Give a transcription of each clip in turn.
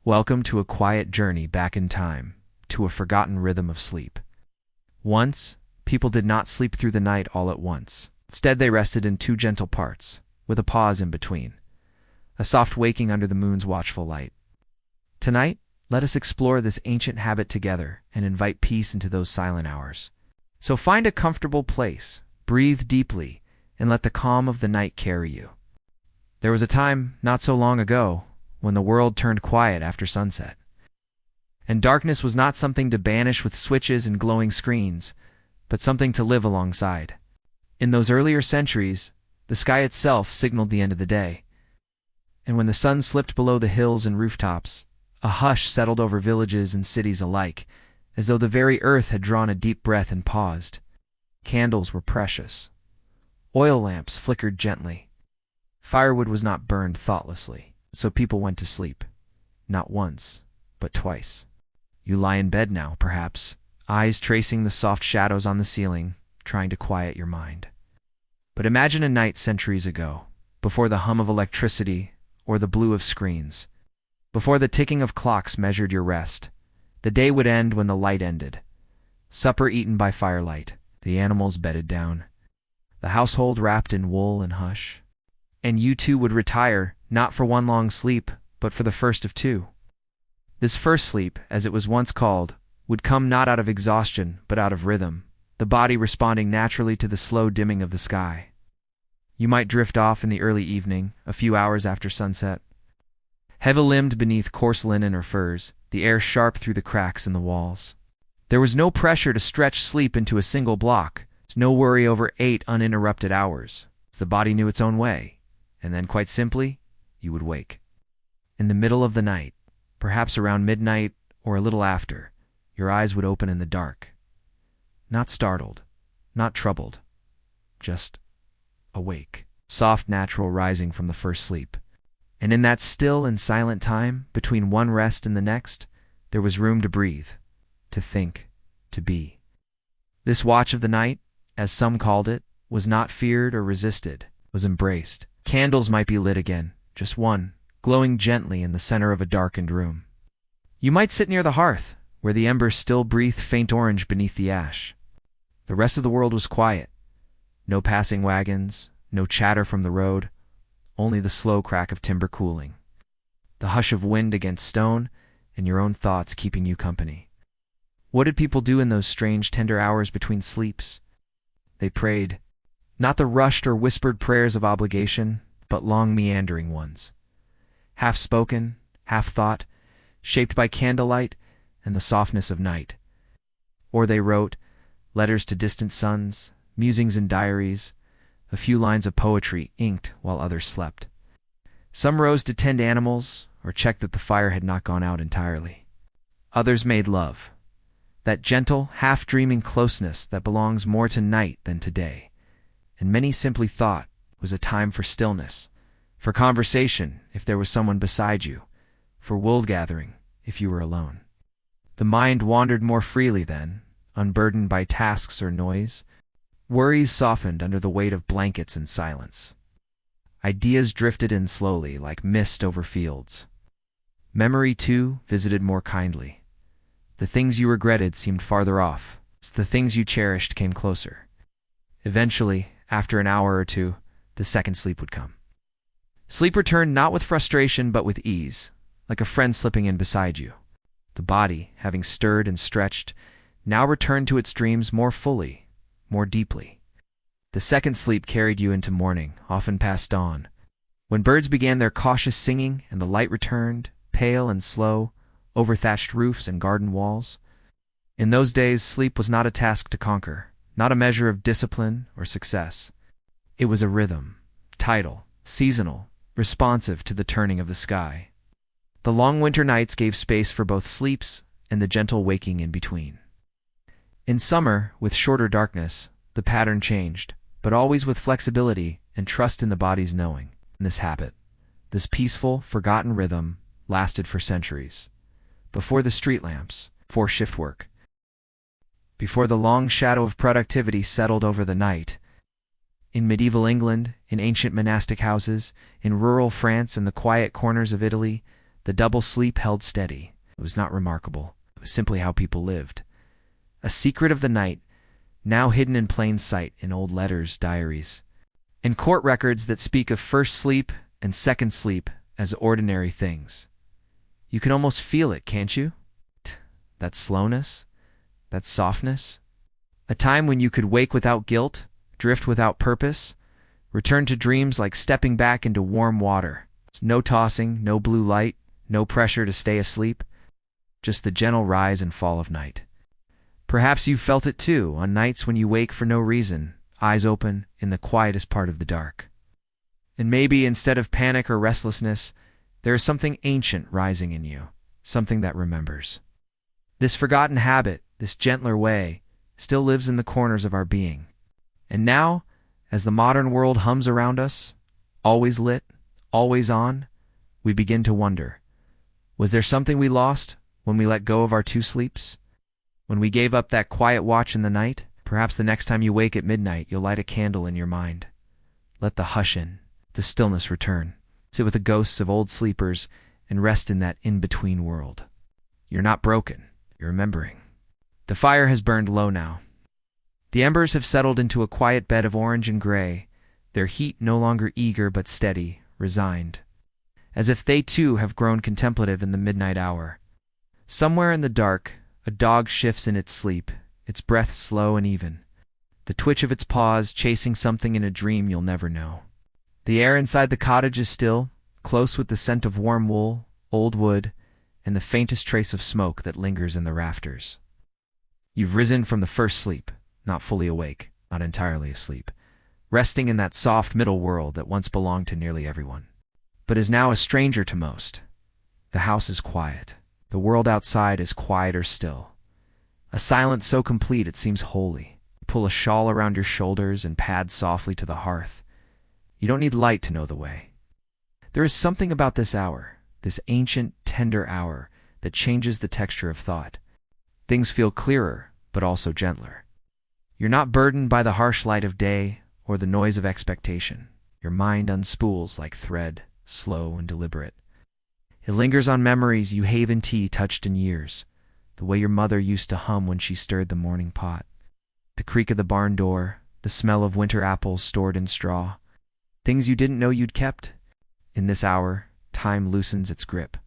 Welcome to a quiet journey back in time, to a forgotten rhythm of sleep. Once, people did not sleep through the night all at once. Instead, they rested in two gentle parts, with a pause in between, a soft waking under the moon's watchful light. Tonight, let us explore this ancient habit together and invite peace into those silent hours. So find a comfortable place, breathe deeply, and let the calm of the night carry you. There was a time, not so long ago, when the world turned quiet after sunset. And darkness was not something to banish with switches and glowing screens, but something to live alongside. In those earlier centuries, the sky itself signaled the end of the day. And when the sun slipped below the hills and rooftops, a hush settled over villages and cities alike, as though the very earth had drawn a deep breath and paused. Candles were precious. Oil lamps flickered gently. Firewood was not burned thoughtlessly. So people went to sleep. Not once, but twice. You lie in bed now, perhaps, eyes tracing the soft shadows on the ceiling, trying to quiet your mind. But imagine a night centuries ago, before the hum of electricity or the blue of screens, before the ticking of clocks measured your rest. The day would end when the light ended. Supper eaten by firelight, the animals bedded down, the household wrapped in wool and hush. And you too would retire, not for one long sleep, but for the first of two. This first sleep, as it was once called, would come not out of exhaustion, but out of rhythm, the body responding naturally to the slow dimming of the sky. You might drift off in the early evening, a few hours after sunset. Heavy-limbed beneath coarse linen or furs, the air sharp through the cracks in the walls. There was no pressure to stretch sleep into a single block, no worry over 8 uninterrupted hours. The body knew its own way. And then, quite simply, you would wake. In the middle of the night, perhaps around midnight or a little after, your eyes would open in the dark. Not startled, not troubled, just awake. Soft, natural rising from the first sleep. And in that still and silent time, between one rest and the next, there was room to breathe, to think, to be. This watch of the night, as some called it, was not feared or resisted, was embraced. Candles might be lit again, just one, glowing gently in the center of a darkened room. You might sit near the hearth, where the embers still breathed faint orange beneath the ash. The rest of the world was quiet. No passing wagons, no chatter from the road, only the slow crack of timber cooling, the hush of wind against stone, and your own thoughts keeping you company. What did people do in those strange, tender hours between sleeps? They prayed. Not the rushed or whispered prayers of obligation, but long meandering ones. Half-spoken, half-thought, shaped by candlelight and the softness of night. Or they wrote letters to distant suns, musings in diaries, a few lines of poetry inked while others slept. Some rose to tend animals or check that the fire had not gone out entirely. Others made love, that gentle, half-dreaming closeness that belongs more to night than to day. And many simply thought it was a time for stillness, for conversation if there was someone beside you, for wool-gathering if you were alone. The mind wandered more freely then, unburdened by tasks or noise. Worries softened under the weight of blankets and silence. Ideas drifted in slowly like mist over fields. Memory, too, visited more kindly. The things you regretted seemed farther off, so the things you cherished came closer. Eventually, after an hour or two, the second sleep would come. Sleep returned not with frustration but with ease, like a friend slipping in beside you. The body, having stirred and stretched, now returned to its dreams more fully, more deeply. The second sleep carried you into morning, often past dawn, when birds began their cautious singing and the light returned, pale and slow, over thatched roofs and garden walls. In those days, sleep was not a task to conquer, not a measure of discipline or success. It was a rhythm, tidal, seasonal, responsive to the turning of the sky. The long winter nights gave space for both sleeps and the gentle waking in between. In summer, with shorter darkness, the pattern changed, but always with flexibility and trust in the body's knowing. And this habit, this peaceful, forgotten rhythm, lasted for centuries. Before the street lamps, before shift work, before the long shadow of productivity settled over the night. In medieval England, in ancient monastic houses, in rural France and the quiet corners of Italy, The double sleep held steady. It was not remarkable. It was simply how people lived. A secret of the night, now hidden in plain sight in old letters, diaries, and court records that speak of first sleep and second sleep as ordinary things. You can almost feel it, can't you? That slowness, that softness. A time when you could wake without guilt, drift without purpose, return to dreams like stepping back into warm water. No tossing, no blue light, no pressure to stay asleep, just the gentle rise and fall of night. Perhaps you've felt it too, on nights when you wake for no reason, eyes open, in the quietest part of the dark. And maybe instead of panic or restlessness, there is something ancient rising in you, something that remembers. This forgotten habit, this gentler way, still lives in the corners of our being. And now, as the modern world hums around us, always lit, always on, we begin to wonder, was there something we lost when we let go of our two sleeps? When we gave up that quiet watch in the night? Perhaps the next time you wake at midnight, you'll light a candle in your mind. Let the hush in, the stillness return. Sit with the ghosts of old sleepers and rest in that in-between world. You're not broken, you're remembering. The fire has burned low now. The embers have settled into a quiet bed of orange and gray, their heat no longer eager but steady, resigned, as if they too have grown contemplative in the midnight hour. Somewhere in the dark, a dog shifts in its sleep, its breath slow and even, the twitch of its paws chasing something in a dream you'll never know. The air inside the cottage is still, close with the scent of warm wool, old wood, and the faintest trace of smoke that lingers in the rafters. You've risen from the first sleep, not fully awake, not entirely asleep, resting in that soft middle world that once belonged to nearly everyone, but is now a stranger to most. The house is quiet. The world outside is quieter still. A silence so complete it seems holy. You pull a shawl around your shoulders and pad softly to the hearth. You don't need light to know the way. There is something about this hour, this ancient, tender hour, that changes the texture of thought. Things feel clearer, but also gentler. You're not burdened by the harsh light of day or the noise of expectation. Your mind unspools like thread, slow and deliberate. It lingers on memories you haven tea touched in years, the way your mother used to hum when she stirred the morning pot, the creak of the barn door, the smell of winter apples stored in straw, things you didn't know you'd kept. In this hour, time loosens its grip.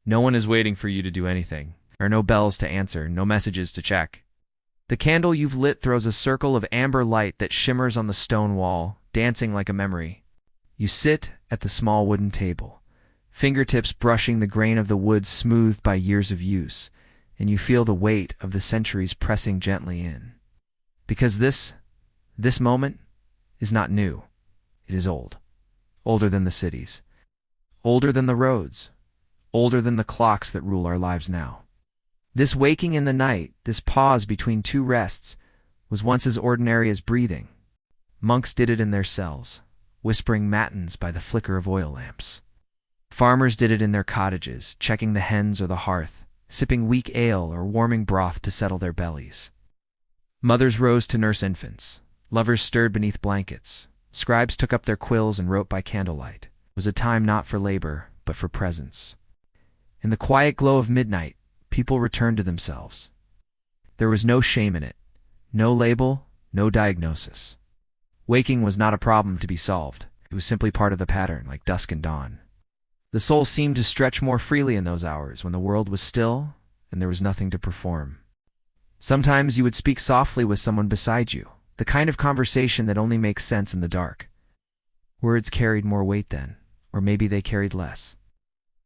No one is waiting for you to do anything. There are no bells to answer, no messages to check. The candle you've lit throws a circle of amber light that shimmers on the stone wall, dancing like a memory. You sit at the small wooden table, fingertips brushing the grain of the wood smoothed by years of use, and you feel the weight of the centuries pressing gently in. Because this moment is not new. It is old. Older than the cities. Older than the roads. Older than the clocks that rule our lives now. This waking in the night, this pause between two rests, was once as ordinary as breathing. Monks did it in their cells, whispering matins by the flicker of oil lamps. Farmers did it in their cottages, checking the hens or the hearth, sipping weak ale or warming broth to settle their bellies. Mothers rose to nurse infants. Lovers stirred beneath blankets. Scribes took up their quills and wrote by candlelight. It was a time not for labor, but for presence. In the quiet glow of midnight, people returned to themselves. There was no shame in it, no label, no diagnosis. Waking was not a problem to be solved. It was simply part of the pattern, like dusk and dawn. The soul seemed to stretch more freely in those hours when the world was still and there was nothing to perform. Sometimes you would speak softly with someone beside you, the kind of conversation that only makes sense in the dark. Words carried more weight then, or maybe they carried less.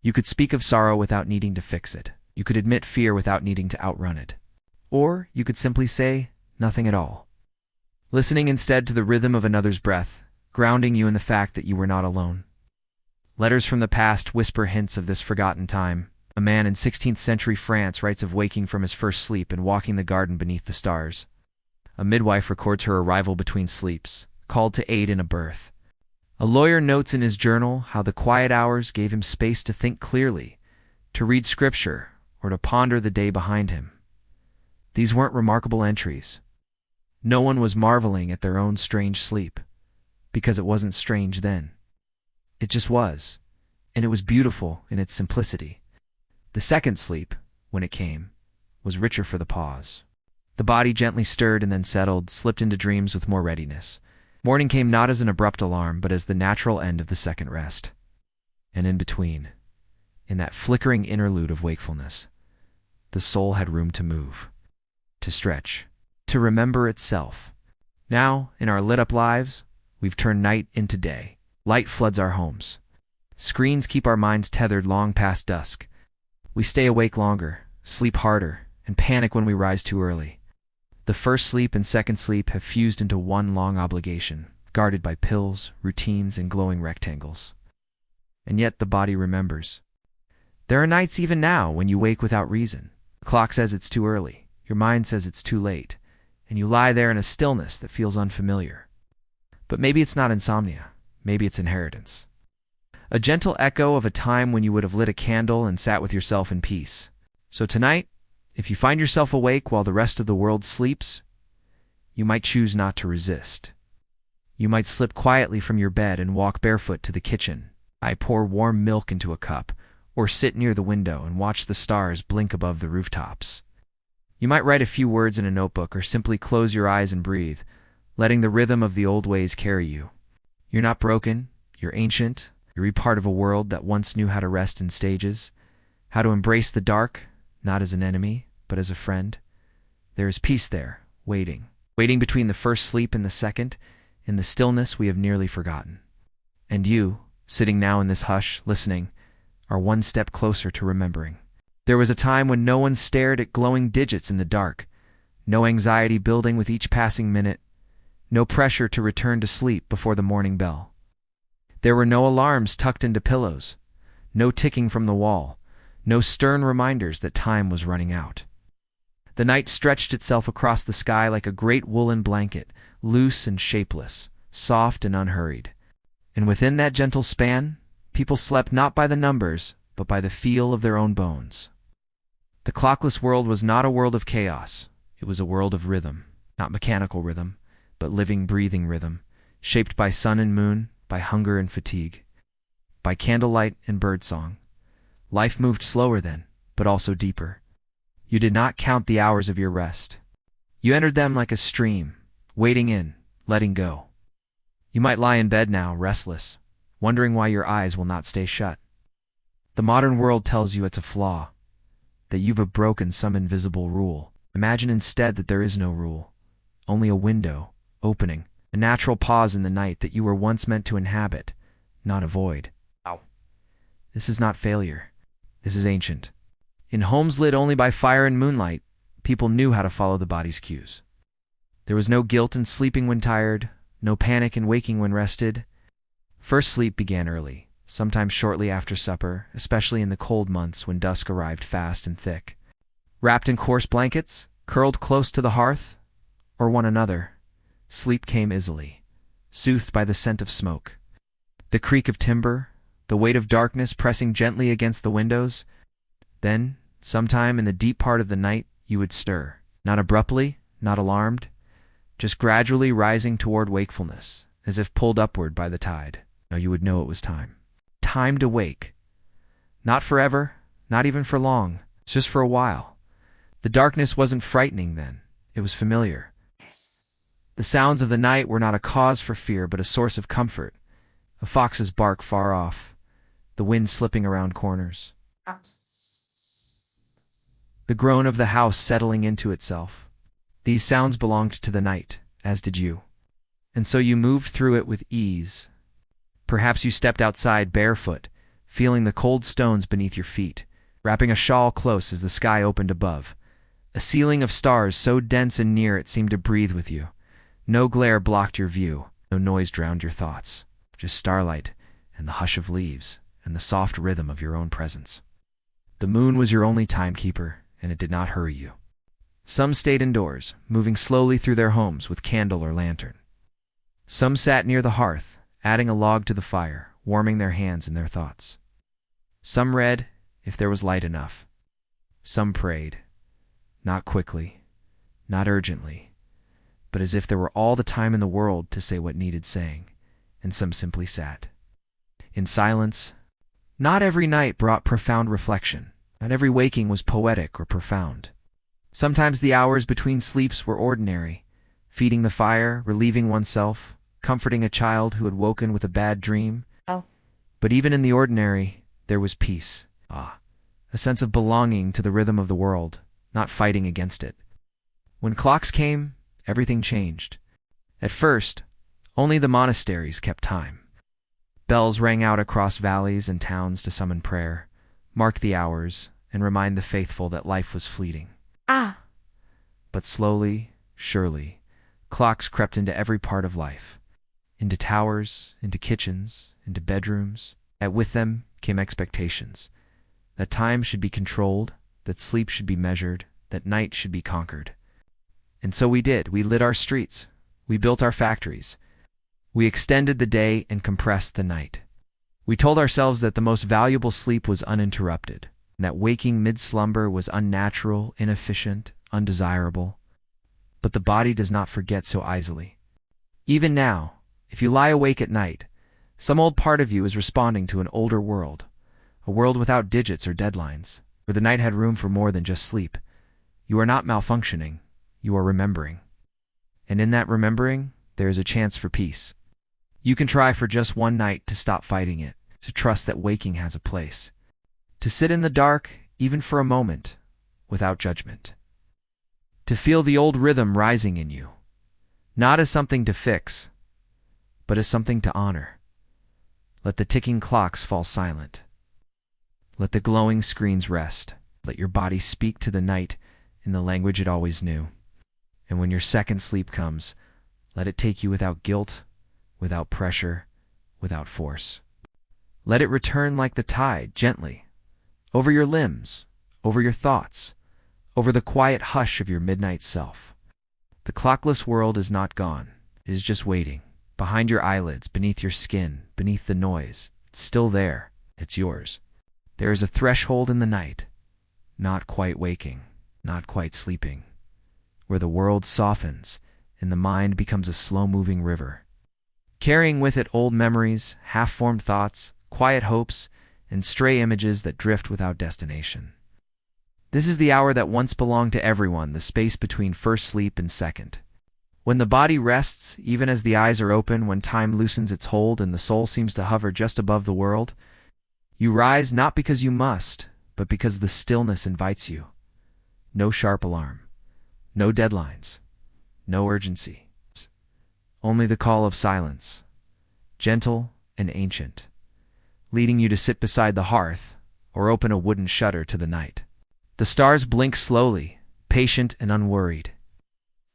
You could speak of sorrow without needing to fix it. You could admit fear without needing to outrun it. Or you could simply say nothing at all, listening instead to the rhythm of another's breath, grounding you in the fact that you were not alone. Letters from the past whisper hints of this forgotten time. A man in 16th century France writes of waking from his first sleep and walking the garden beneath the stars. A midwife records her arrival between sleeps, called to aid in a birth. A lawyer notes in his journal how the quiet hours gave him space to think clearly, to read scripture, or to ponder the day behind him. These weren't remarkable entries. No one was marveling at their own strange sleep, because it wasn't strange then. It just was, and it was beautiful in its simplicity. The second sleep, when it came, was richer for the pause. The body gently stirred and then settled, slipped into dreams with more readiness. Morning came not as an abrupt alarm, but as the natural end of the second rest. And in between, in that flickering interlude of wakefulness, the soul had room to move, to stretch, to remember itself. Now, in our lit-up lives, we've turned night into day. Light floods our homes. Screens keep our minds tethered long past dusk. We stay awake longer, sleep harder, and panic when we rise too early. The first sleep and second sleep have fused into one long obligation, guarded by pills, routines, and glowing rectangles. And yet the body remembers. There are nights even now when you wake without reason. The clock says it's too early, your mind says it's too late, and you lie there in a stillness that feels unfamiliar. But maybe it's not insomnia, maybe it's inheritance. A gentle echo of a time when you would have lit a candle and sat with yourself in peace. So tonight, if you find yourself awake while the rest of the world sleeps, you might choose not to resist. You might slip quietly from your bed and walk barefoot to the kitchen. I pour warm milk into a cup, or sit near the window and watch the stars blink above the rooftops. You might write a few words in a notebook or simply close your eyes and breathe, letting the rhythm of the old ways carry you. You're not broken, you're ancient, you're a part of a world that once knew how to rest in stages, how to embrace the dark, not as an enemy, but as a friend. There is peace there, waiting between the first sleep and the second, in the stillness we have nearly forgotten. And you, sitting now in this hush, listening, are one step closer to remembering. There was a time when no one stared at glowing digits in the dark, no anxiety building with each passing minute, no pressure to return to sleep before the morning bell. There were no alarms tucked into pillows, no ticking from the wall, no stern reminders that time was running out. The night stretched itself across the sky like a great woolen blanket, loose and shapeless, soft and unhurried. And within that gentle span, people slept not by the numbers, but by the feel of their own bones. The clockless world was not a world of chaos. It was a world of rhythm, not mechanical rhythm, but living, breathing rhythm, shaped by sun and moon, by hunger and fatigue, by candlelight and birdsong. Life moved slower then, but also deeper. You did not count the hours of your rest. You entered them like a stream, wading in, letting go. You might lie in bed now, restless, wondering why your eyes will not stay shut. The modern world tells you it's a flaw, that you've broken some invisible rule. Imagine instead that there is no rule, only a window, opening, a natural pause in the night that you were once meant to inhabit, not avoid. Ow. This is not failure. This is ancient. In homes lit only by fire and moonlight, people knew how to follow the body's cues. There was no guilt in sleeping when tired, no panic in waking when rested. First sleep began early, sometimes shortly after supper, especially in the cold months when dusk arrived fast and thick. Wrapped in coarse blankets, curled close to the hearth, or one another, sleep came easily, soothed by the scent of smoke. The creak of timber, the weight of darkness pressing gently against the windows. Then, sometime in the deep part of the night, you would stir, not abruptly, not alarmed, just gradually rising toward wakefulness, as if pulled upward by the tide. Now you would know it was time. Time to wake. Not forever, not even for long, just for a while. The darkness wasn't frightening then, it was familiar. The sounds of the night were not a cause for fear, but a source of comfort. A fox's bark far off, the wind slipping around corners. The groan of the house settling into itself. These sounds belonged to the night, as did you. And so you moved through it with ease. Perhaps you stepped outside barefoot, feeling the cold stones beneath your feet, wrapping a shawl close as the sky opened above. A ceiling of stars so dense and near it seemed to breathe with you. No glare blocked your view, no noise drowned your thoughts. Just starlight and the hush of leaves and the soft rhythm of your own presence. The moon was your only timekeeper, and it did not hurry you. Some stayed indoors, moving slowly through their homes with candle or lantern. Some sat near the hearth, adding a log to the fire, warming their hands and their thoughts. Some read, if there was light enough. Some prayed, not quickly, not urgently, but as if there were all the time in the world to say what needed saying, and some simply sat. In silence, Not every night brought profound reflection. Not every waking was poetic or profound. Sometimes the hours between sleeps were ordinary, feeding the fire, relieving oneself, comforting a child who had woken with a bad dream. Oh. But even in the ordinary, there was peace. A sense of belonging to the rhythm of the world, not fighting against it. When clocks came, everything changed. At first, only the monasteries kept time. Bells rang out across valleys and towns to summon prayer, mark the hours, and remind the faithful that life was fleeting. But slowly, surely, clocks crept into every part of life. Into towers, into kitchens, into bedrooms. And with them came expectations. That time should be controlled, that sleep should be measured, that night should be conquered. And so we did. We lit our streets. We built our factories. We extended the day and compressed the night. We told ourselves that the most valuable sleep was uninterrupted, and that waking mid-slumber was unnatural, inefficient, undesirable. But the body does not forget so easily. Even now, if you lie awake at night, some old part of you is responding to an older world, a world without digits or deadlines, where the night had room for more than just sleep. You are not malfunctioning, you are remembering. And in that remembering, there is a chance for peace. You can try for just one night to stop fighting it, to trust that waking has a place, to sit in the dark, even for a moment, without judgment. To feel the old rhythm rising in you, not as something to fix, but as something to honor. Let the ticking clocks fall silent. Let the glowing screens rest. Let your body speak to the night in the language it always knew. And when your second sleep comes, let it take you without guilt, without pressure, without force. Let it return like the tide, gently, over your limbs, over your thoughts, over the quiet hush of your midnight self. The clockless world is not gone. It is just waiting, behind your eyelids, beneath your skin, beneath the noise. It's still there. It's yours. There is a threshold in the night, not quite waking, not quite sleeping, where the world softens and the mind becomes a slow-moving river, carrying with it old memories, half-formed thoughts, quiet hopes, and stray images that drift without destination. This is the hour that once belonged to everyone, the space between first sleep and second. When the body rests, even as the eyes are open, when time loosens its hold and the soul seems to hover just above the world, you rise not because you must, but because the stillness invites you. No sharp alarm, no deadlines, no urgency. Only the call of silence, gentle and ancient, leading you to sit beside the hearth or open a wooden shutter to the night. The stars blink slowly, patient and unworried.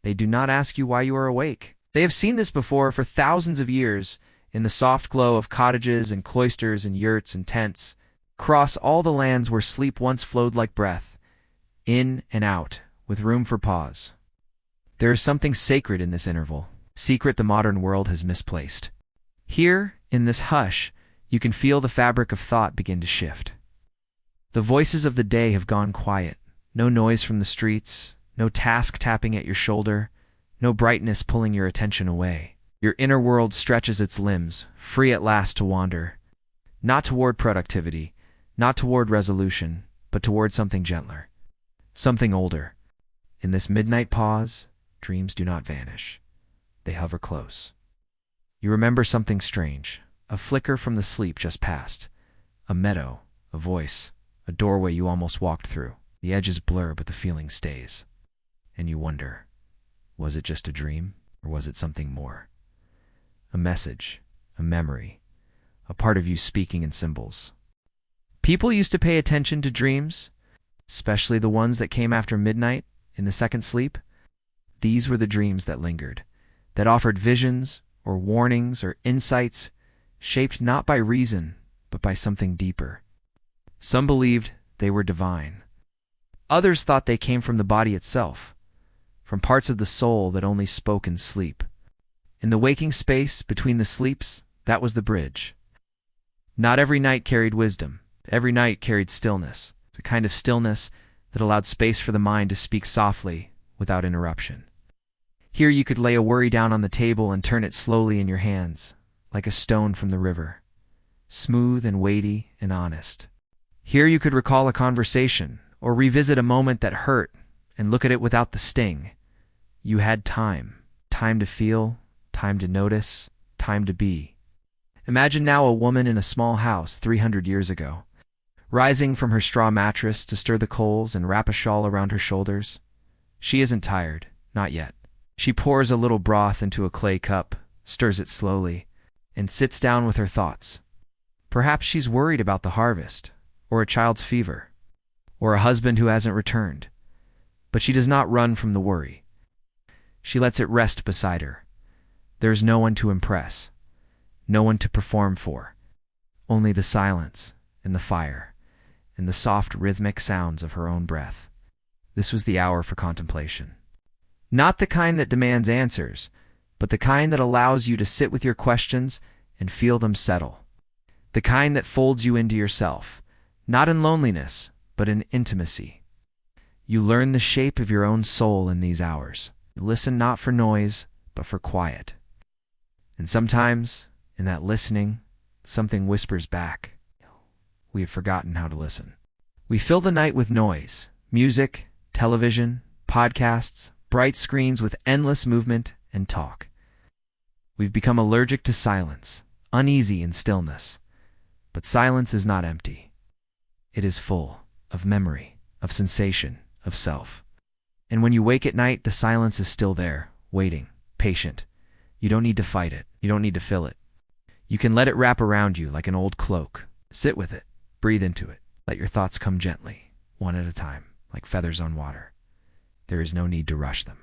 They do not ask you why you are awake. They have seen this before for thousands of years, in the soft glow of cottages and cloisters and yurts and tents, across all the lands where sleep once flowed like breath, in and out, with room for pause. There is something sacred in this interval, secret the modern world has misplaced. Here, in this hush, you can feel the fabric of thought begin to shift. The voices of the day have gone quiet, no noise from the streets, no task tapping at your shoulder, no brightness pulling your attention away. Your inner world stretches its limbs, free at last to wander, not toward productivity, not toward resolution, but toward something gentler, something older. In this midnight pause, dreams do not vanish. They hover close. You remember something strange, a flicker from the sleep just past, a meadow, a voice, a doorway you almost walked through. The edges blur, but the feeling stays. And you wonder, was it just a dream, or was it something more? A message, a memory, a part of you speaking in symbols. People used to pay attention to dreams, especially the ones that came after midnight, in the second sleep. These were the dreams that lingered, that offered visions, or warnings, or insights, shaped not by reason, but by something deeper. Some believed they were divine. Others thought they came from the body itself, from parts of the soul that only spoke in sleep. In the waking space between the sleeps, that was the bridge. Not every night carried wisdom. Every night carried stillness. It's a kind of stillness that allowed space for the mind to speak softly, without interruption. Here you could lay a worry down on the table and turn it slowly in your hands, like a stone from the river. smooth and weighty and honest. Here you could recall a conversation or revisit a moment that hurt and look at it without the sting. You had time, time to feel, time to notice, time to be. Imagine now a woman in a small house 300 years ago, rising from her straw mattress to stir the coals and wrap a shawl around her shoulders. She isn't tired, not yet. She pours a little broth into a clay cup, stirs it slowly, and sits down with her thoughts. Perhaps she's worried about the harvest, or a child's fever, or a husband who hasn't returned. But she does not run from the worry. She lets it rest beside her. There is no one to impress, no one to perform for, only the silence and the fire and the soft rhythmic sounds of her own breath. This was the hour for contemplation. Not the kind that demands answers, but the kind that allows you to sit with your questions and feel them settle. The kind that folds you into yourself, not in loneliness, but in intimacy. You learn the shape of your own soul in these hours. You listen not for noise, but for quiet. And sometimes, in that listening, something whispers back. We have forgotten how to listen. We fill the night with noise, music, television, podcasts, bright screens with endless movement and talk. We've become allergic to silence, uneasy in stillness. But silence is not empty. It is full of memory, of sensation, of self. And when you wake at night, the silence is still there, waiting, patient. You don't need to fight it. You don't need to fill it. You can let it wrap around you like an old cloak. Sit with it. Breathe into it. Let your thoughts come gently, one at a time, like feathers on water. There is no need to rush them.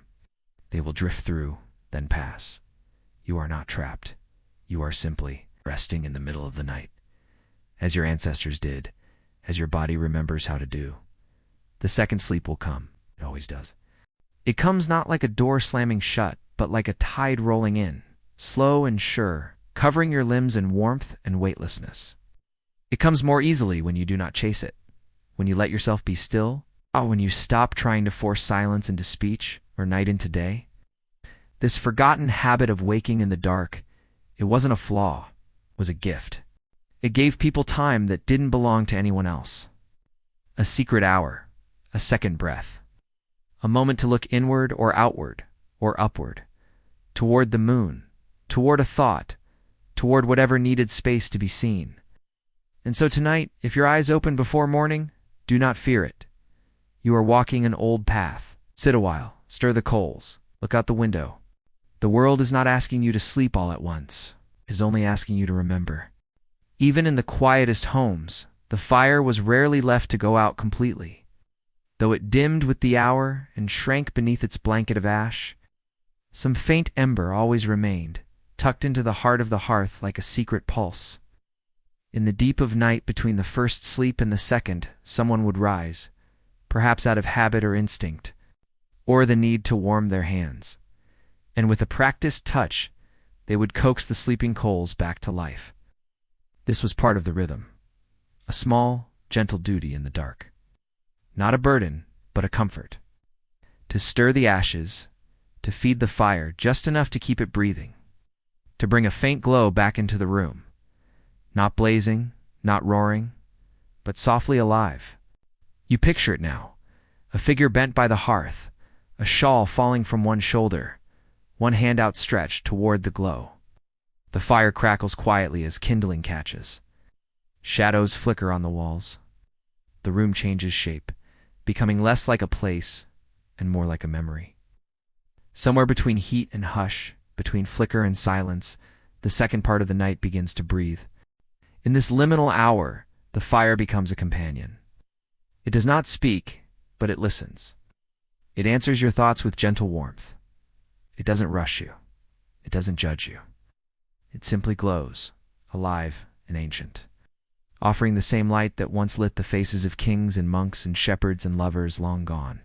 They will drift through, then pass. You are not trapped. You are simply resting in the middle of the night, as your ancestors did, as your body remembers how to do. The second sleep will come. It always does. It comes not like a door slamming shut, but like a tide rolling in, slow and sure, covering your limbs in warmth and weightlessness. It comes more easily when you do not chase it, when you let yourself be still, when you stop trying to force silence into speech or night into day. This forgotten habit of waking in the dark, it wasn't a flaw, it was a gift. It gave people time that didn't belong to anyone else. A secret hour, a second breath, a moment to look inward or outward or upward, toward the moon, toward a thought, toward whatever needed space to be seen. And so tonight, if your eyes open before morning, do not fear it. You are walking an old path. Sit a while, stir the coals, look out the window. The world is not asking you to sleep all at once. It is only asking you to remember. Even in the quietest homes, the fire was rarely left to go out completely. Though it dimmed with the hour and shrank beneath its blanket of ash, some faint ember always remained, tucked into the heart of the hearth like a secret pulse. In the deep of night between the first sleep and the second, someone would rise, perhaps out of habit or instinct, or the need to warm their hands. And with a practiced touch, they would coax the sleeping coals back to life. This was part of the rhythm, a small, gentle duty in the dark. Not a burden, but a comfort. To stir the ashes, to feed the fire just enough to keep it breathing, to bring a faint glow back into the room. Not blazing, not roaring, but softly alive. You picture it now, a figure bent by the hearth, a shawl falling from one shoulder, one hand outstretched toward the glow. The fire crackles quietly as kindling catches. Shadows flicker on the walls. The room changes shape, becoming less like a place and more like a memory. Somewhere between heat and hush, between flicker and silence, the second part of the night begins to breathe. In this liminal hour, the fire becomes a companion. It does not speak, but it listens. It answers your thoughts with gentle warmth. It doesn't rush you. It doesn't judge you. It simply glows, alive and ancient, offering the same light that once lit the faces of kings and monks and shepherds and lovers long gone.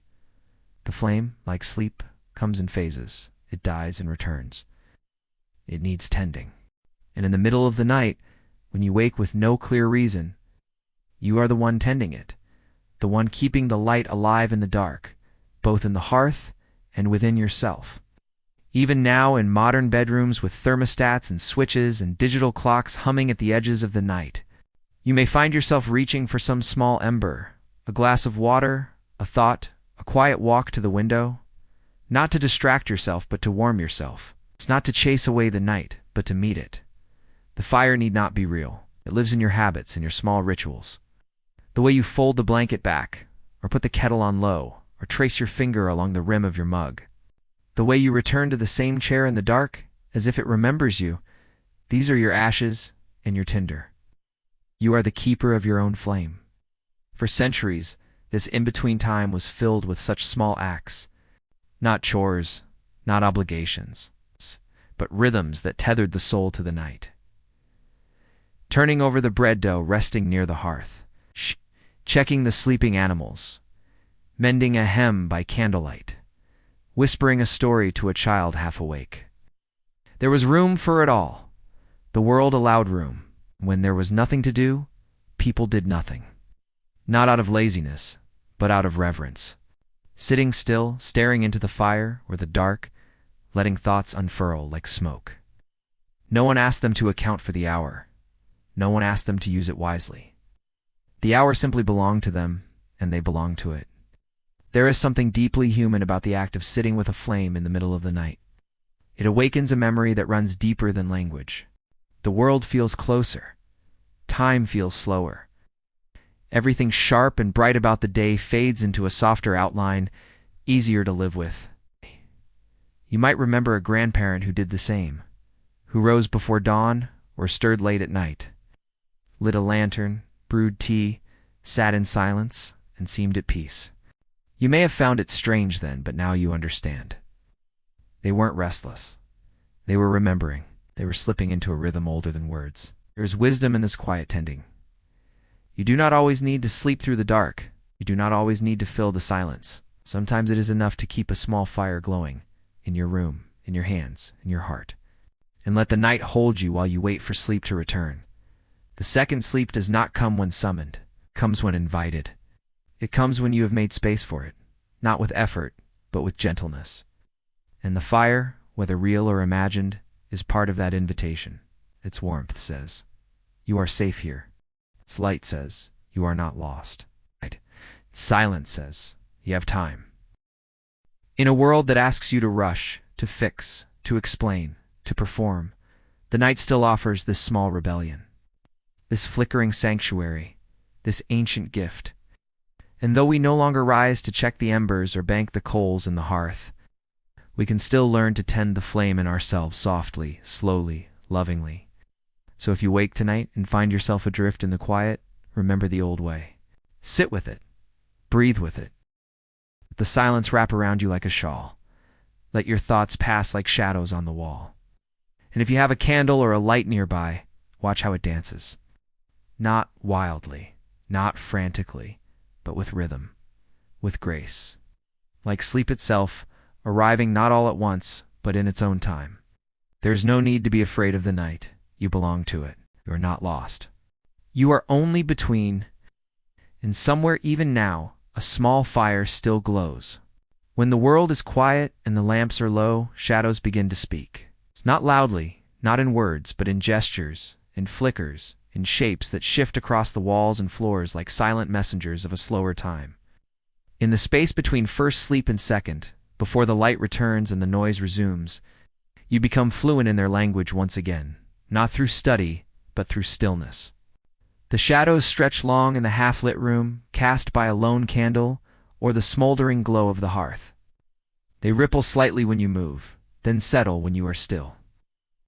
The flame, like sleep, comes in phases. It dies and returns. It needs tending. And in the middle of the night, when you wake with no clear reason, you are the one tending it, the one keeping the light alive in the dark, both in the hearth and within yourself. Even now, in modern bedrooms with thermostats and switches and digital clocks humming at the edges of the night, you may find yourself reaching for some small ember, a glass of water, a thought, a quiet walk to the window, not to distract yourself but to warm yourself. It's not to chase away the night, but to meet it. The fire need not be real. It lives in your habits and your small rituals. The way you fold the blanket back, or put the kettle on low, or trace your finger along the rim of your mug. The way you return to the same chair in the dark, as if it remembers you. These are your ashes and your tinder. You are the keeper of your own flame. For centuries, this in-between time was filled with such small acts. Not chores, not obligations, but rhythms that tethered the soul to the night. Turning over the bread dough resting near the hearth. Checking the sleeping animals. Mending a hem by candlelight. Whispering a story to a child half awake. There was room for it all. The world allowed room. When there was nothing to do, people did nothing. Not out of laziness, but out of reverence. Sitting still, staring into the fire or the dark, letting thoughts unfurl like smoke. No one asked them to account for the hour. No one asked them to use it wisely. The hour simply belonged to them, and they belonged to it. There is something deeply human about the act of sitting with a flame in the middle of the night. It awakens a memory that runs deeper than language. The world feels closer. Time feels slower. Everything sharp and bright about the day fades into a softer outline, easier to live with. You might remember a grandparent who did the same, who rose before dawn or stirred late at night, lit a lantern, brewed tea, sat in silence, and seemed at peace. You may have found it strange then, but now you understand. They weren't restless. They were remembering. They were slipping into a rhythm older than words. There is wisdom in this quiet tending. You do not always need to sleep through the dark. You do not always need to fill the silence. Sometimes it is enough to keep a small fire glowing in your room, in your hands, in your heart. And let the night hold you while you wait for sleep to return. The second sleep does not come when summoned. It comes when invited. It comes when you have made space for it, not with effort, but with gentleness. And the fire, whether real or imagined, is part of that invitation. Its warmth says, you are safe here. Its light says, you are not lost. Its silence says, you have time. In a world that asks you to rush, to fix, to explain, to perform, the night still offers this small rebellion, this flickering sanctuary, this ancient gift. And though we no longer rise to check the embers or bank the coals in the hearth, we can still learn to tend the flame in ourselves softly, slowly, lovingly. So if you wake tonight and find yourself adrift in the quiet, remember the old way. Sit with it. Breathe with it. Let the silence wrap around you like a shawl. Let your thoughts pass like shadows on the wall. And if you have a candle or a light nearby, watch how it dances. Not wildly, not frantically, but with rhythm, with grace. Like sleep itself, arriving not all at once, but in its own time. There is no need to be afraid of the night. You belong to it. You are not lost. You are only between, and somewhere even now, a small fire still glows. When the world is quiet and the lamps are low, shadows begin to speak. It's not loudly, not in words, but in gestures, in flickers, in shapes that shift across the walls and floors like silent messengers of a slower time. In the space between first sleep and second, before the light returns and the noise resumes, you become fluent in their language once again, not through study, but through stillness. The shadows stretch long in the half-lit room, cast by a lone candle or the smoldering glow of the hearth. They ripple slightly when you move, then settle when you are still.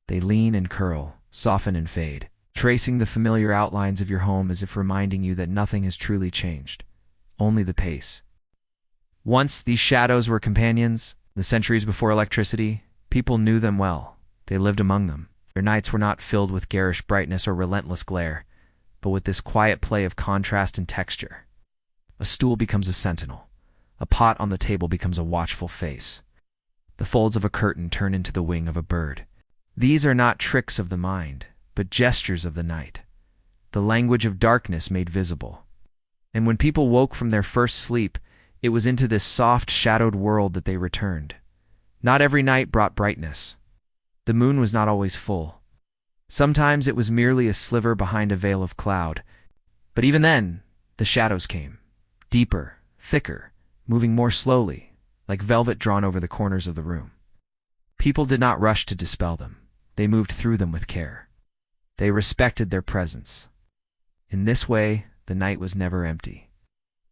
They lean and curl, soften and fade, tracing the familiar outlines of your home as if reminding you that nothing has truly changed, only the pace. Once these shadows were companions, the centuries before electricity, people knew them well. They lived among them. Their nights were not filled with garish brightness or relentless glare, but with this quiet play of contrast and texture. A stool becomes a sentinel. A pot on the table becomes a watchful face. The folds of a curtain turn into the wing of a bird. These are not tricks of the mind, but gestures of the night, the language of darkness made visible. And when people woke from their first sleep, it was into this soft, shadowed world that they returned. Not every night brought brightness. The moon was not always full. Sometimes it was merely a sliver behind a veil of cloud. But even then, the shadows came, deeper, thicker, moving more slowly, like velvet drawn over the corners of the room. People did not rush to dispel them. They moved through them with care. They respected their presence. In this way, the night was never empty.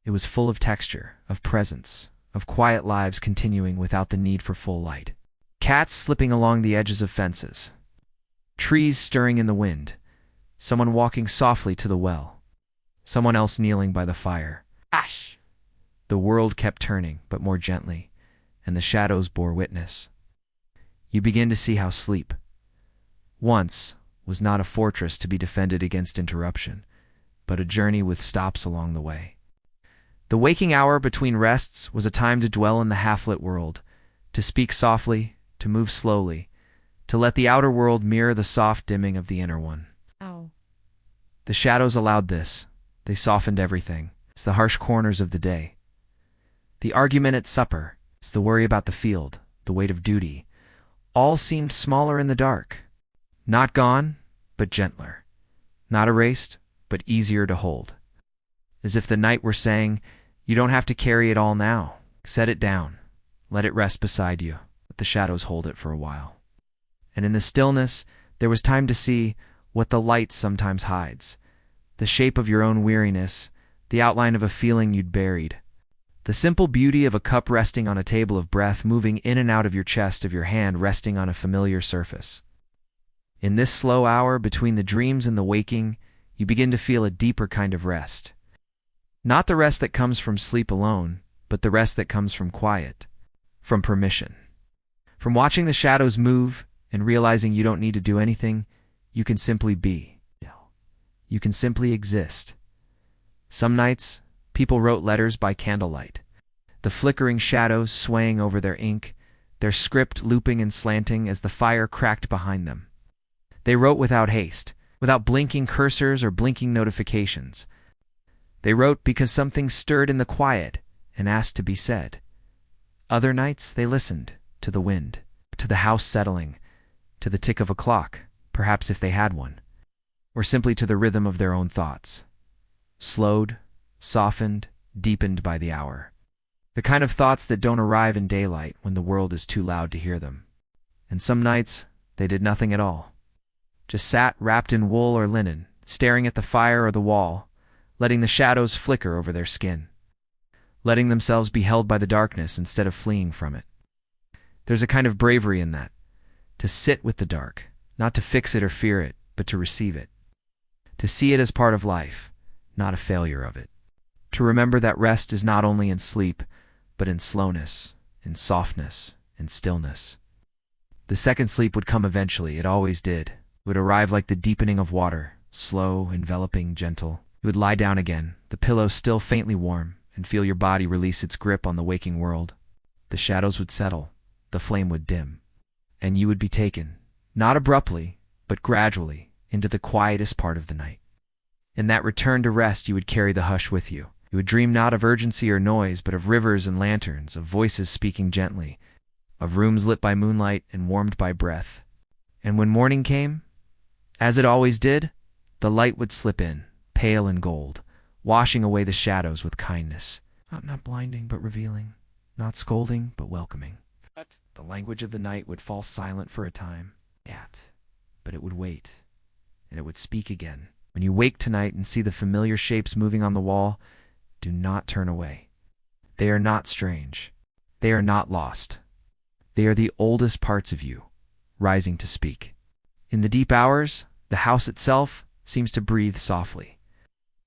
It was full of texture, of presence, of quiet lives continuing without the need for full light. Cats slipping along the edges of fences. Trees stirring in the wind. Someone walking softly to the well. Someone else kneeling by the fire. Ash! The world kept turning, but more gently, and the shadows bore witness. You begin to see how sleep, once, was not a fortress to be defended against interruption, but a journey with stops along the way. The waking hour between rests was a time to dwell in the half-lit world, to speak softly, to move slowly, to let the outer world mirror the soft dimming of the inner one. Ow. The shadows allowed this. They softened everything. It's the harsh corners of the day. The argument at supper, it's the worry about the field, the weight of duty, all seemed smaller in the dark. Not gone, but gentler. Not erased, but easier to hold. As if the night were saying, you don't have to carry it all now. Set it down. Let it rest beside you. Let the shadows hold it for a while. And in the stillness, there was time to see what the light sometimes hides. The shape of your own weariness, the outline of a feeling you'd buried. The simple beauty of a cup resting on a table of breath moving in and out of your chest, of your hand resting on a familiar surface. In this slow hour between the dreams and the waking, you begin to feel a deeper kind of rest. Not the rest that comes from sleep alone, but the rest that comes from quiet, from permission. From watching the shadows move and realizing you don't need to do anything, you can simply be. You can simply exist. Some nights, people wrote letters by candlelight, the flickering shadows swaying over their ink, their script looping and slanting as the fire cracked behind them. They wrote without haste, without blinking cursors or blinking notifications. They wrote because something stirred in the quiet and asked to be said. Other nights they listened to the wind, to the house settling, to the tick of a clock, perhaps if they had one, or simply to the rhythm of their own thoughts. Slowed, softened, deepened by the hour. The kind of thoughts that don't arrive in daylight when the world is too loud to hear them. And some nights, they did nothing at all. Just sat wrapped in wool or linen, staring at the fire or the wall, letting the shadows flicker over their skin. Letting themselves be held by the darkness instead of fleeing from it. There's a kind of bravery in that. To sit with the dark, not to fix it or fear it, but to receive it. To see it as part of life, not a failure of it. To remember that rest is not only in sleep, but in slowness, in softness, in stillness. The second sleep would come eventually, it always did. It would arrive like the deepening of water, slow, enveloping, gentle. You would lie down again, the pillow still faintly warm, and feel your body release its grip on the waking world. The shadows would settle, the flame would dim, and you would be taken, not abruptly, but gradually, into the quietest part of the night. In that return to rest you would carry the hush with you. You would dream not of urgency or noise, but of rivers and lanterns, of voices speaking gently, of rooms lit by moonlight and warmed by breath. And when morning came, as it always did, the light would slip in, pale and gold, washing away the shadows with kindness. Not blinding, but revealing. Not scolding, but welcoming. The language of the night would fall silent for a time. But it would wait, and it would speak again. When you wake tonight and see the familiar shapes moving on the wall, do not turn away. They are not strange. They are not lost. They are the oldest parts of you, rising to speak. In the deep hours, the house itself seems to breathe softly.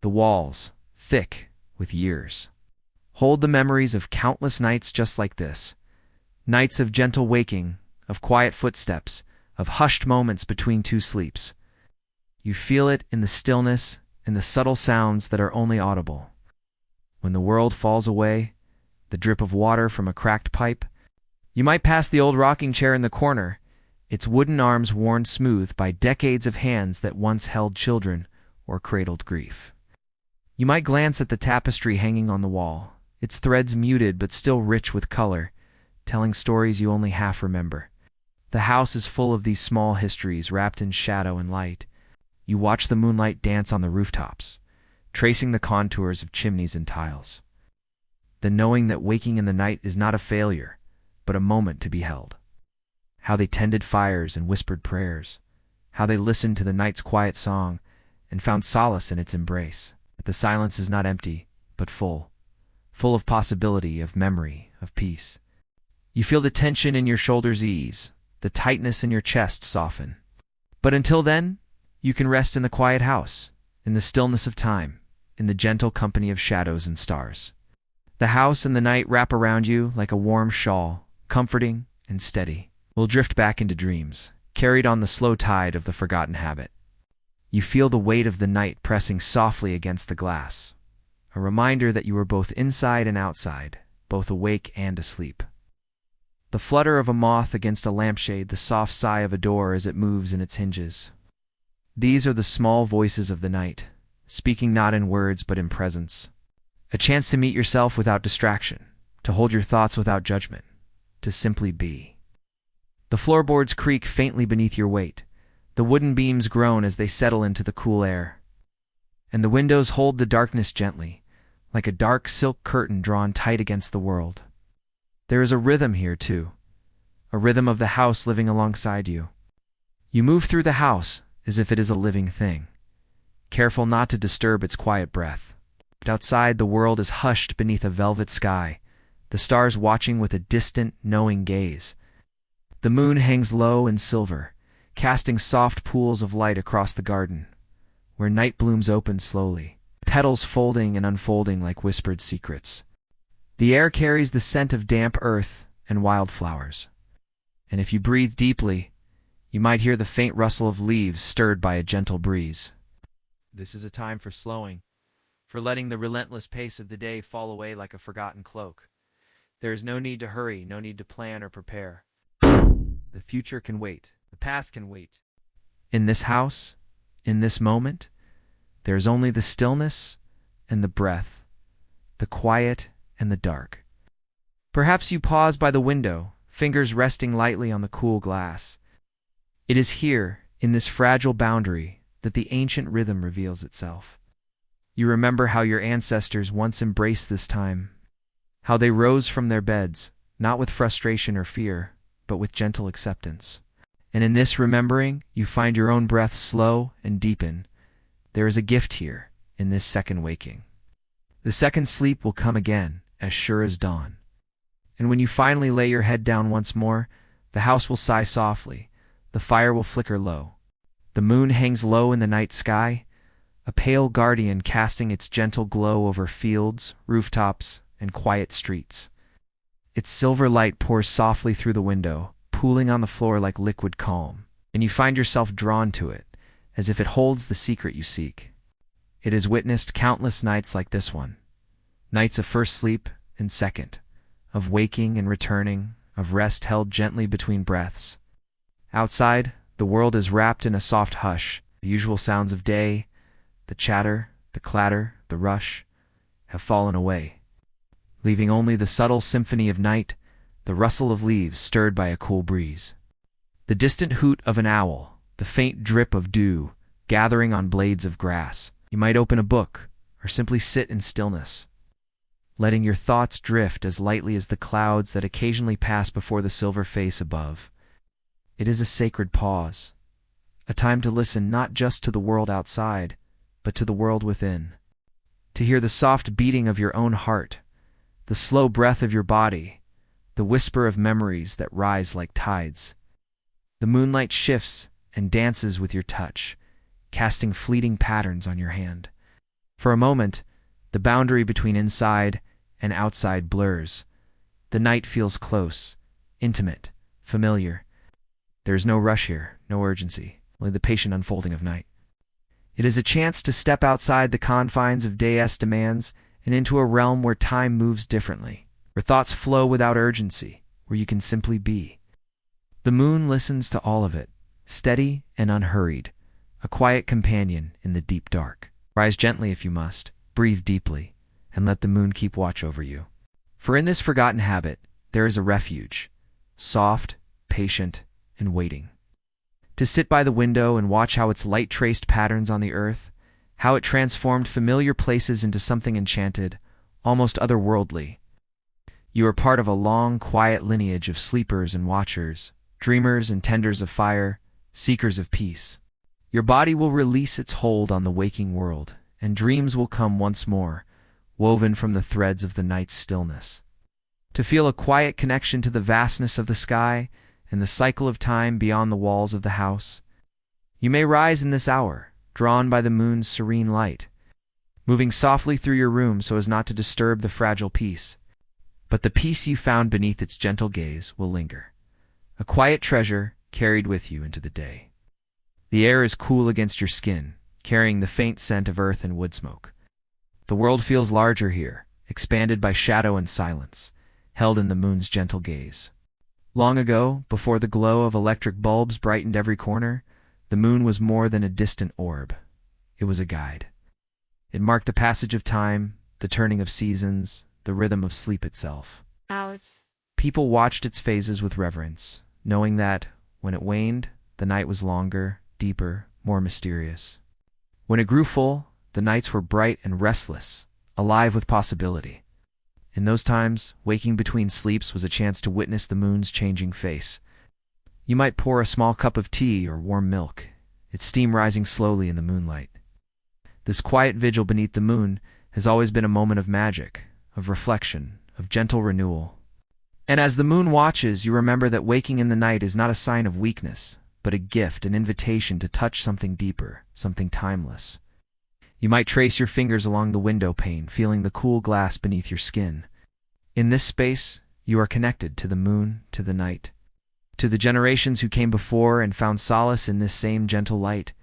The walls, thick with years, hold the memories of countless nights just like this. Nights of gentle waking, of quiet footsteps, of hushed moments between two sleeps. You feel it in the stillness, in the subtle sounds that are only audible. When the world falls away, the drip of water from a cracked pipe. You might pass the old rocking chair in the corner, its wooden arms worn smooth by decades of hands that once held children or cradled grief. You might glance at the tapestry hanging on the wall, its threads muted but still rich with color, telling stories you only half remember. The house is full of these small histories wrapped in shadow and light. You watch the moonlight dance on the rooftops, tracing the contours of chimneys and tiles. The knowing that waking in the night is not a failure, but a moment to be held. How they tended fires and whispered prayers. How they listened to the night's quiet song and found solace in its embrace. The silence is not empty, but full of possibility, of memory, of peace. You feel the tension in your shoulders ease, the tightness in your chest soften. But until then, you can rest in the quiet house, in the stillness of time, in the gentle company of shadows and stars. The house and the night wrap around you like a warm shawl, comforting and steady. We'll drift back into dreams, carried on the slow tide of the forgotten habit. You feel the weight of the night pressing softly against the glass, a reminder that you are both inside and outside, both awake and asleep. The flutter of a moth against a lampshade, the soft sigh of a door as it moves in its hinges. These are the small voices of the night, speaking not in words but in presence. A chance to meet yourself without distraction, to hold your thoughts without judgment, to simply be. The floorboards creak faintly beneath your weight. The wooden beams groan as they settle into the cool air. And the windows hold the darkness gently, like a dark silk curtain drawn tight against the world. There is a rhythm here, too, a rhythm of the house living alongside you. You move through the house as if it is a living thing, careful not to disturb its quiet breath. But outside, the world is hushed beneath a velvet sky, the stars watching with a distant, knowing gaze. The moon hangs low and silver, casting soft pools of light across the garden, where night blooms open slowly, petals folding and unfolding like whispered secrets. The air carries the scent of damp earth and wildflowers. And if you breathe deeply, you might hear the faint rustle of leaves stirred by a gentle breeze. This is a time for slowing, for letting the relentless pace of the day fall away like a forgotten cloak. There is no need to hurry, no need to plan or prepare. The future can wait. The past can wait. In this house, in this moment, there is only the stillness and the breath, the quiet and the dark. Perhaps you pause by the window, fingers resting lightly on the cool glass. It is here, in this fragile boundary, that the ancient rhythm reveals itself. You remember how your ancestors once embraced this time, how they rose from their beds, not with frustration or fear, but with gentle acceptance. And in this remembering, you find your own breath slow and deepen. There is a gift here, in this second waking. The second sleep will come again, as sure as dawn. And when you finally lay your head down once more, the house will sigh softly, the fire will flicker low. The moon hangs low in the night sky, a pale guardian casting its gentle glow over fields, rooftops, and quiet streets. Its silver light pours softly through the window, pooling on the floor like liquid calm, and you find yourself drawn to it, as if it holds the secret you seek. It has witnessed countless nights like this one, nights of first sleep and second, of waking and returning, of rest held gently between breaths. Outside, the world is wrapped in a soft hush. The usual sounds of day, the chatter, the clatter, the rush, have fallen away, leaving only the subtle symphony of night, the rustle of leaves stirred by a cool breeze. The distant hoot of an owl, the faint drip of dew gathering on blades of grass. You might open a book, or simply sit in stillness, letting your thoughts drift as lightly as the clouds that occasionally pass before the silver face above. It is a sacred pause, a time to listen not just to the world outside, but to the world within, to hear the soft beating of your own heart, the slow breath of your body, the whisper of memories that rise like tides. The moonlight shifts and dances with your touch, casting fleeting patterns on your hand. For a moment, the boundary between inside and outside blurs. The night feels close, intimate, familiar. There is no rush here, no urgency, only the patient unfolding of night. It is a chance to step outside the confines of day's demands and into a realm where time moves differently, where thoughts flow without urgency, where you can simply be. The moon listens to all of it, steady and unhurried, a quiet companion in the deep dark. Rise gently if you must, breathe deeply, and let the moon keep watch over you. For in this forgotten habit, there is a refuge, soft, patient, and waiting. To sit by the window and watch how its light traced patterns on the earth, how it transformed familiar places into something enchanted, almost otherworldly. You are part of a long, quiet lineage of sleepers and watchers, dreamers and tenders of fire, seekers of peace. Your body will release its hold on the waking world, and dreams will come once more, woven from the threads of the night's stillness. To feel a quiet connection to the vastness of the sky and the cycle of time beyond the walls of the house, you may rise in this hour, drawn by the moon's serene light, moving softly through your room so as not to disturb the fragile peace. But the peace you found beneath its gentle gaze will linger, a quiet treasure carried with you into the day. The air is cool against your skin, carrying the faint scent of earth and wood smoke. The world feels larger here, expanded by shadow and silence, held in the moon's gentle gaze. Long ago, before the glow of electric bulbs brightened every corner, the moon was more than a distant orb. It was a guide. It marked the passage of time, the turning of seasons, the rhythm of sleep itself. People watched its phases with reverence, knowing that, when it waned, the night was longer, deeper, more mysterious. When it grew full, the nights were bright and restless, alive with possibility. In those times, waking between sleeps was a chance to witness the moon's changing face. You might pour a small cup of tea or warm milk, its steam rising slowly in the moonlight. This quiet vigil beneath the moon has always been a moment of magic, of reflection, of gentle renewal. And as the moon watches, you remember that waking in the night is not a sign of weakness, but a gift, an invitation to touch something deeper, something timeless. You might trace your fingers along the window pane, feeling the cool glass beneath your skin. In this space, you are connected to the moon, to the night, to the generations who came before and found solace in this same gentle light.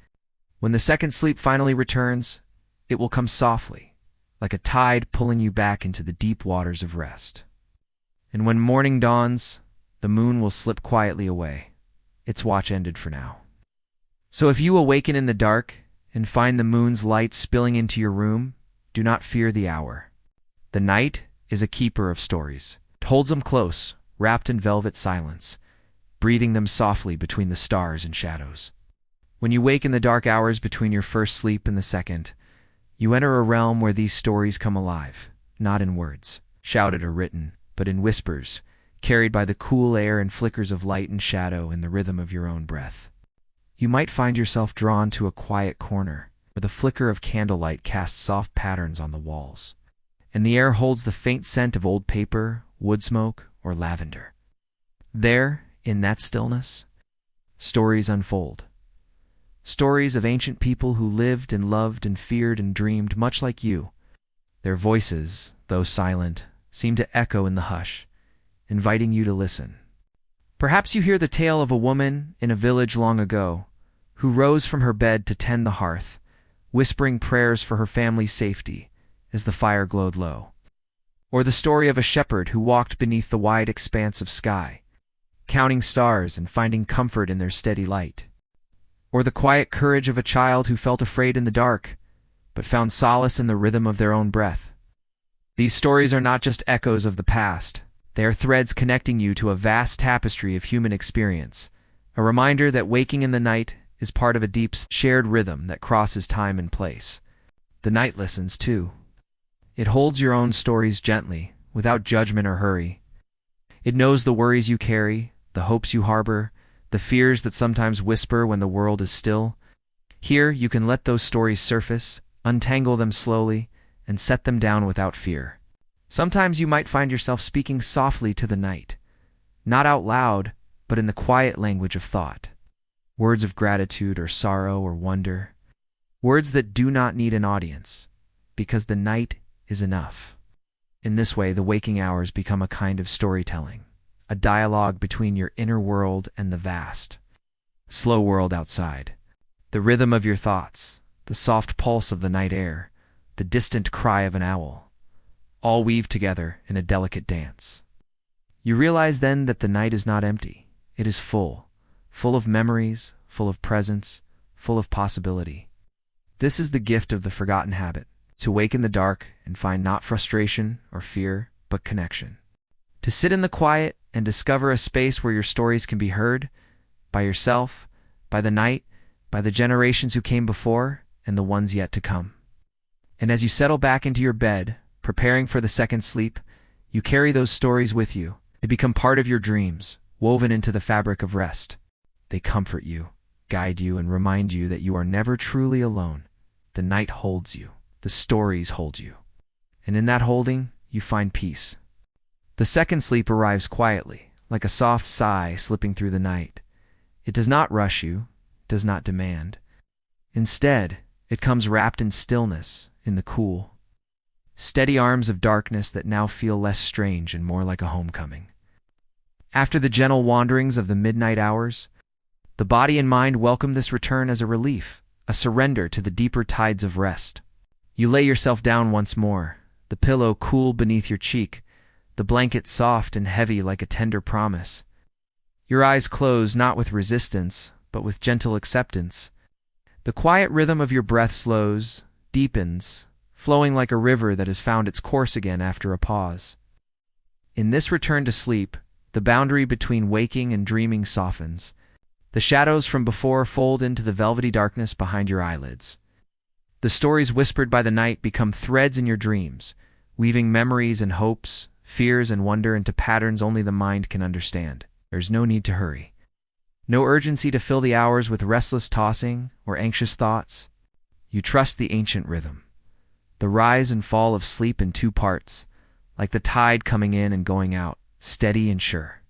When the second sleep finally returns, it will come softly, like a tide pulling you back into the deep waters of rest. And when morning dawns, the moon will slip quietly away. Its watch ended for now. So if you awaken in the dark and find the moon's light spilling into your room, do not fear the hour. The night is a keeper of stories. It holds them close, wrapped in velvet silence, breathing them softly between the stars and shadows. When you wake in the dark hours between your first sleep and the second, you enter a realm where these stories come alive, not in words, shouted or written, but in whispers, carried by the cool air and flickers of light and shadow in the rhythm of your own breath. You might find yourself drawn to a quiet corner, where the flicker of candlelight casts soft patterns on the walls, and the air holds the faint scent of old paper, wood smoke, or lavender. There, in that stillness, stories unfold. Stories of ancient people who lived and loved and feared and dreamed much like you. Their voices, though silent, seem to echo in the hush, inviting you to listen. Perhaps you hear the tale of a woman in a village long ago, who rose from her bed to tend the hearth, whispering prayers for her family's safety as the fire glowed low. Or the story of a shepherd who walked beneath the wide expanse of sky, counting stars and finding comfort in their steady light. Or the quiet courage of a child who felt afraid in the dark, but found solace in the rhythm of their own breath. These stories are not just echoes of the past. They are threads connecting you to a vast tapestry of human experience, a reminder that waking in the night is part of a deep, shared rhythm that crosses time and place. The night listens, too. It holds your own stories gently, without judgment or hurry. It knows the worries you carry, the hopes you harbor, the fears that sometimes whisper when the world is still. Here, you can let those stories surface, untangle them slowly, and set them down without fear. Sometimes you might find yourself speaking softly to the night, not out loud, but in the quiet language of thought. Words of gratitude or sorrow or wonder. Words that do not need an audience, because the night is enough. In this way, the waking hours become a kind of storytelling, a dialogue between your inner world and the vast, slow world outside. The rhythm of your thoughts, the soft pulse of the night air, the distant cry of an owl, all weave together in a delicate dance. You realize then that the night is not empty. It is full of memories, full of presence, full of possibility. This is the gift of the forgotten habit, to wake in the dark and find not frustration or fear, but connection. To sit in the quiet and discover a space where your stories can be heard, by yourself, by the night, by the generations who came before, and the ones yet to come. And as you settle back into your bed, preparing for the second sleep, you carry those stories with you. They become part of your dreams, woven into the fabric of rest. They comfort you, guide you, and remind you that you are never truly alone. The night holds you. The stories hold you. And in that holding, you find peace. The second sleep arrives quietly, like a soft sigh slipping through the night. It does not rush you, does not demand. Instead, it comes wrapped in stillness, in the cool, steady arms of darkness that now feel less strange and more like a homecoming. After the gentle wanderings of the midnight hours, the body and mind welcome this return as a relief, a surrender to the deeper tides of rest. You lay yourself down once more, the pillow cool beneath your cheek, the blanket soft and heavy like a tender promise. Your eyes close not with resistance, but with gentle acceptance. The quiet rhythm of your breath slows, deepens, flowing like a river that has found its course again after a pause. In this return to sleep, the boundary between waking and dreaming softens. The shadows from before fold into the velvety darkness behind your eyelids. The stories whispered by the night become threads in your dreams, weaving memories and hopes, fears and wonder into patterns only the mind can understand. There's no need to hurry. No urgency to fill the hours with restless tossing or anxious thoughts. You trust the ancient rhythm, the rise and fall of sleep in two parts, like the tide coming in and going out, steady and sure.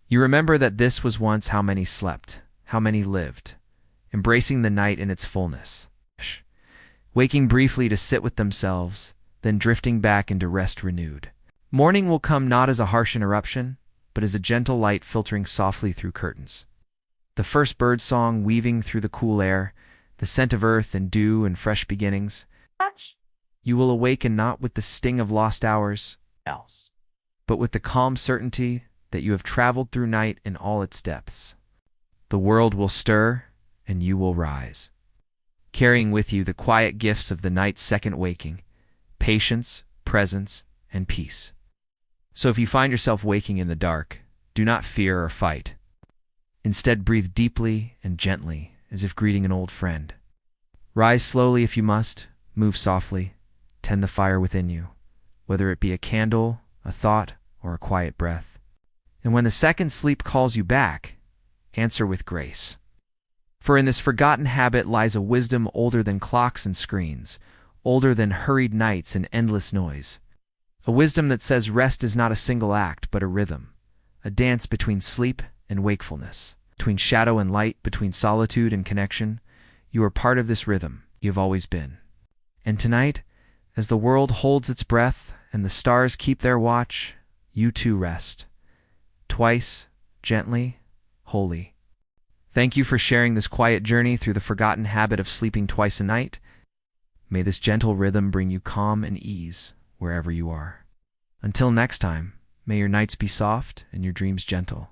You remember that this was once how many slept, how many lived, embracing the night in its fullness, waking briefly to sit with themselves, then drifting back into rest renewed. Morning will come not as a harsh interruption, but as a gentle light filtering softly through curtains. The first bird song weaving through the cool air, the scent of earth and dew and fresh beginnings. You will awaken not with the sting of lost hours, but with the calm certainty that you have traveled through night in all its depths. The world will stir, and you will rise, carrying with you the quiet gifts of the night's second waking, patience, presence, and peace. So if you find yourself waking in the dark, do not fear or fight. Instead, breathe deeply and gently, as if greeting an old friend. Rise slowly if you must, move softly, tend the fire within you, whether it be a candle, a thought, or a quiet breath. And when the second sleep calls you back, answer with grace. For in this forgotten habit lies a wisdom older than clocks and screens, older than hurried nights and endless noise. A wisdom that says rest is not a single act, but a rhythm, a dance between sleep and wakefulness, between shadow and light, between solitude and connection. You are part of this rhythm. You have always been. And tonight, as the world holds its breath and the stars keep their watch, you too rest. Twice, gently, wholly. Thank you for sharing this quiet journey through the forgotten habit of sleeping twice a night. May this gentle rhythm bring you calm and ease wherever you are. Until next time, may your nights be soft and your dreams gentle.